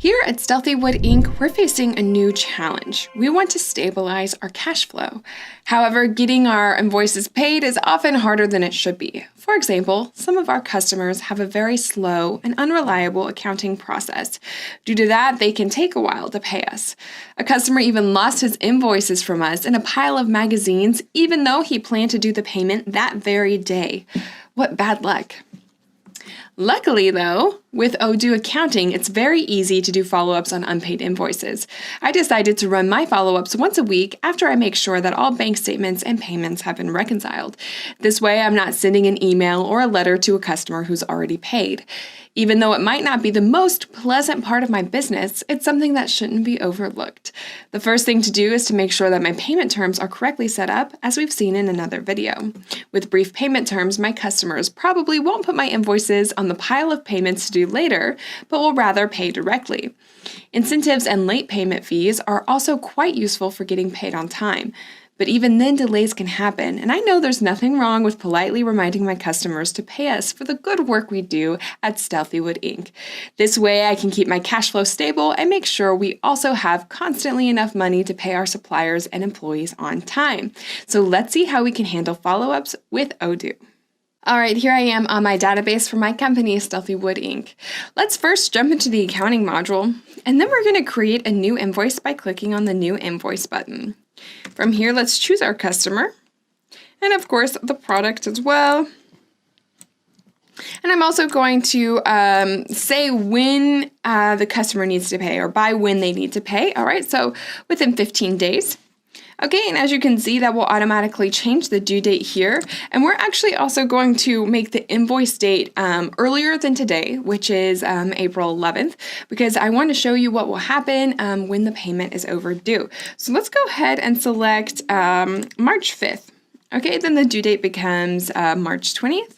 Here at Stealthywood Inc., we're facing a new challenge. We want to stabilize our cash flow. However, getting our invoices paid is often harder than it should be. For example, some of our customers have a very slow and unreliable accounting process. Due to that, they can take a while to pay us. A customer even lost his invoices from us in a pile of magazines, even though he planned to do the payment that very day. What bad luck. Luckily, though, with Odoo Accounting, it's very easy to do follow-ups on unpaid invoices. I decided to run my follow-ups once a week after I make sure that all bank statements and payments have been reconciled. This way, I'm not sending an email or a letter to a customer who's already paid. Even though it might not be the most pleasant part of my business, it's something that shouldn't be overlooked. The first thing to do is to make sure that my payment terms are correctly set up, as we've seen in another video. With brief payment terms, my customers probably won't put my invoices on the pile of payments to do later, but will rather pay directly. Incentives and late payment fees are also quite useful for getting paid on time. But even then, delays can happen, and I know there's nothing wrong with politely reminding my customers to pay us for the good work we do at Stealthywood Inc. This way, I can keep my cash flow stable and make sure we also have constantly enough money to pay our suppliers and employees on time. So let's see how we can handle follow-ups with Odoo. All right, here I am on my database for my company, Stealthywood Inc. Let's first jump into the accounting module, and then we're going to create a new invoice by clicking on the New Invoice button. From here, let's choose our customer, and of course, the product as well. And I'm also going to say when the customer needs to pay, or by when they need to pay. All right, so within 15 days. Okay, and as you can see, that will automatically change the due date here. And we're actually also going to make the invoice date earlier than today, which is April 11th, because I want to show you what will happen when the payment is overdue. So let's go ahead and select March 5th. Okay, then the due date becomes March 20th,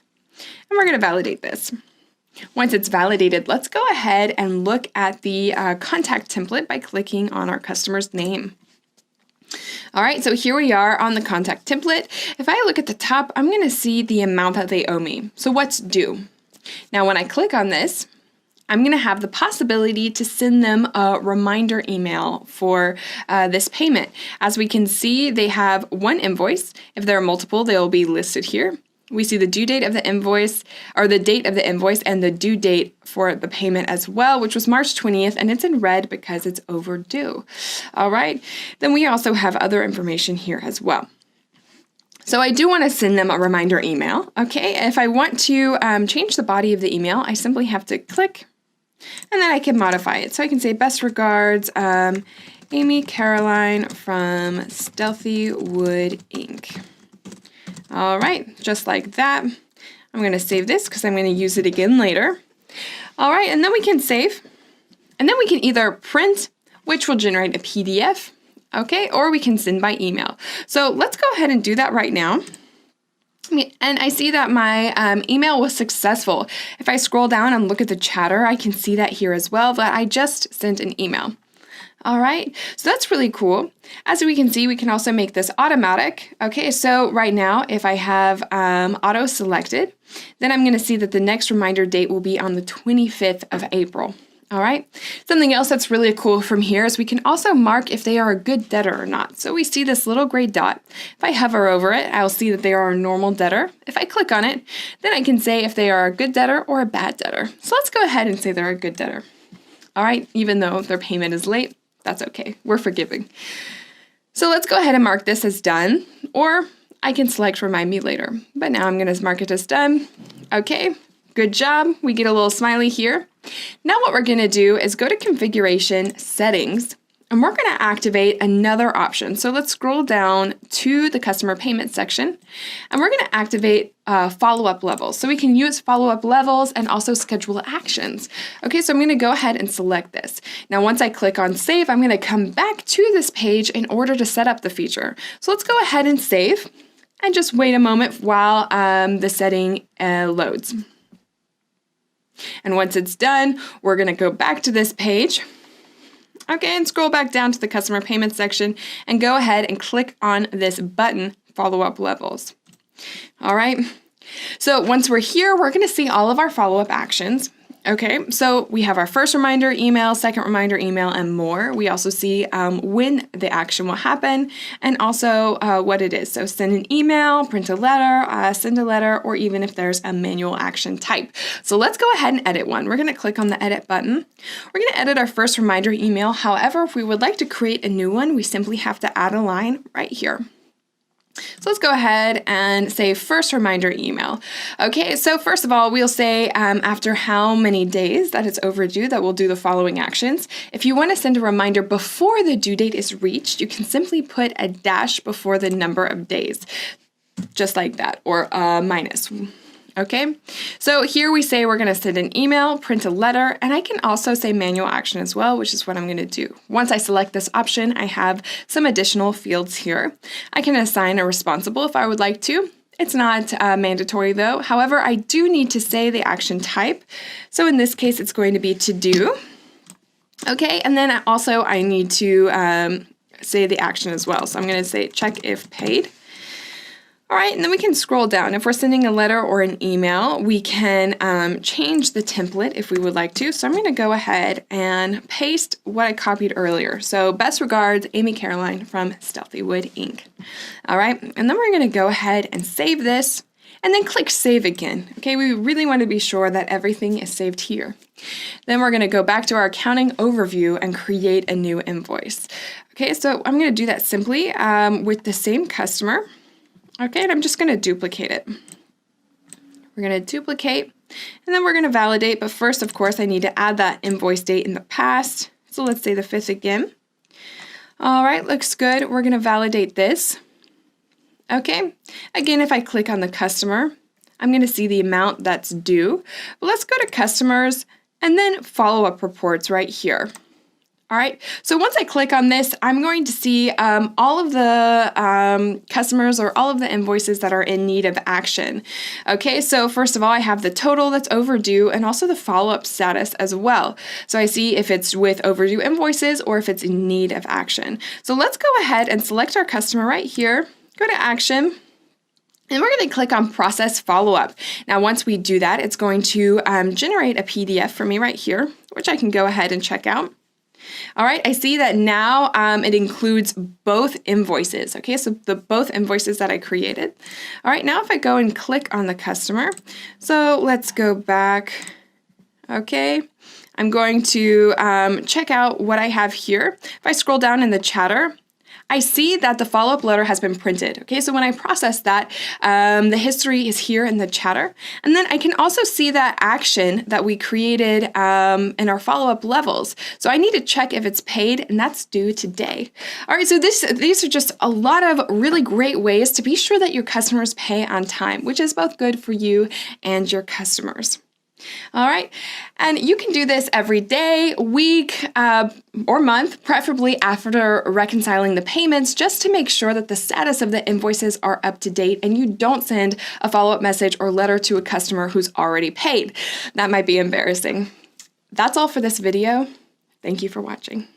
and we're going to validate this. Once it's validated, let's go ahead and look at the contact template by clicking on our customer's name. All right, so here we are on the contact template. If I look at the top, I'm going to see the amount that they owe me. So what's due? Now, when I click on this, I'm going to have the possibility to send them a reminder email for this payment. As we can see, they have one invoice. If there are multiple, they'll be listed here. We see the due date of the invoice, or the date of the invoice, and the due date for the payment as well, which was March 20th, and it's in red because it's overdue. All right, then we also have other information here as well. So I do want to send them a reminder email, okay? If I want to change the body of the email, I simply have to click, and then I can modify it. So I can say, best regards, Amy Caroline from Stealthywood Inc. All right, just like that. I'm going to save this because I'm going to use it again later. All right, and then we can save. And then we can either print, which will generate a PDF, okay, or we can send by email. So let's go ahead and do that right now. And I see that my email was successful. If I scroll down and look at the chatter, I can see that here as well, that I just sent an email. All right, so that's really cool. As we can see, we can also make this automatic. Okay, so right now, if I have auto selected, then I'm going to see that the next reminder date will be on the 25th of April. All right, something else that's really cool from here is we can also mark if they are a good debtor or not. So we see this little gray dot. If I hover over it, I'll see that they are a normal debtor. If I click on it, then I can say if they are a good debtor or a bad debtor. So let's go ahead and say they're a good debtor. All right, even though their payment is late, that's okay. We're forgiving. So let's go ahead and mark this as done, or I can select remind me later. But now I'm going to mark it as done. Okay, good job. We get a little smiley here. Now what we're going to do is go to configuration settings, and we're going to activate another option. So let's scroll down to the customer payment section, and we're going to activate follow-up levels. So we can use follow-up levels and also schedule actions. Okay, so I'm going to go ahead and select this. Now, once I click on save, I'm going to come back to this page in order to set up the feature. So let's go ahead and save and just wait a moment while the setting loads. And once it's done, we're going to go back to this page. Okay, and scroll back down to the customer payment section and go ahead and click on this button, follow-up levels. All right, so once we're here, we're going to see all of our follow-up actions. Okay, so we have our first reminder email, second reminder email, and more. We also see when the action will happen and also what it is. So send an email, print a letter, send a letter, or even if there's a manual action type. So let's go ahead and edit one. We're going to click on the edit button. We're going to edit our first reminder email. However, if we would like to create a new one, we simply have to add a line right here. So let's go ahead and say first reminder email. Okay, so first of all, we'll say after how many days that it's overdue that we'll do the following actions. If you want to send a reminder before the due date is reached, you can simply put a dash before the number of days, just like that, or minus. Okay, so here we say we're going to send an email, print a letter, and I can also say manual action as well, which is what I'm going to do. Once I select this option, I have some additional fields here. I can assign a responsible if I would like to. It's not mandatory though. However, I do need to say the action type. So in this case, it's going to be to do. Okay, and then also I need to say the action as well. So I'm going to say check if paid. All right, and then we can scroll down. If we're sending a letter or an email, we can change the template if we would like to. So I'm going to go ahead and paste what I copied earlier. So best regards, Amy Caroline from Stealthywood Inc. All right, and then we're going to go ahead and save this and then click save again. Okay, we really want to be sure that everything is saved here. Then we're going to go back to our accounting overview and create a new invoice. Okay, so I'm going to do that simply with the same customer. Okay, and I'm just going to duplicate it. We're going to duplicate, and then we're going to validate. But first, of course, I need to add that invoice date in the past. So let's say the 5th again. All right, looks good. We're going to validate this. Okay, again, if I click on the customer, I'm going to see the amount that's due. But let's go to customers and then follow-up reports right here. All right, so once I click on this, I'm going to see all of the customers or all of the invoices that are in need of action. Okay, so first of all, I have the total that's overdue and also the follow-up status as well. So I see if it's with overdue invoices or if it's in need of action. So let's go ahead and select our customer right here, go to action, and we're going to click on process follow-up. Now, once we do that, it's going to generate a PDF for me right here, which I can go ahead and check out. All right, I see that now it includes both invoices. Okay, so both invoices that I created. All right, now if I go and click on the customer, so let's go back. Okay, I'm going to check out what I have here. If I scroll down in the chatter, I see that the follow-up letter has been printed. Okay, so when I process that, the history is here in the chatter. And then I can also see that action that we created in our follow-up levels. So I need to check if it's paid, and that's due today. All right, so these are just a lot of really great ways to be sure that your customers pay on time, which is both good for you and your customers. All right, and you can do this every day, week, or month, preferably after reconciling the payments, just to make sure that the status of the invoices are up to date and you don't send a follow-up message or letter to a customer who's already paid. That might be embarrassing. That's all for this video. Thank you for watching.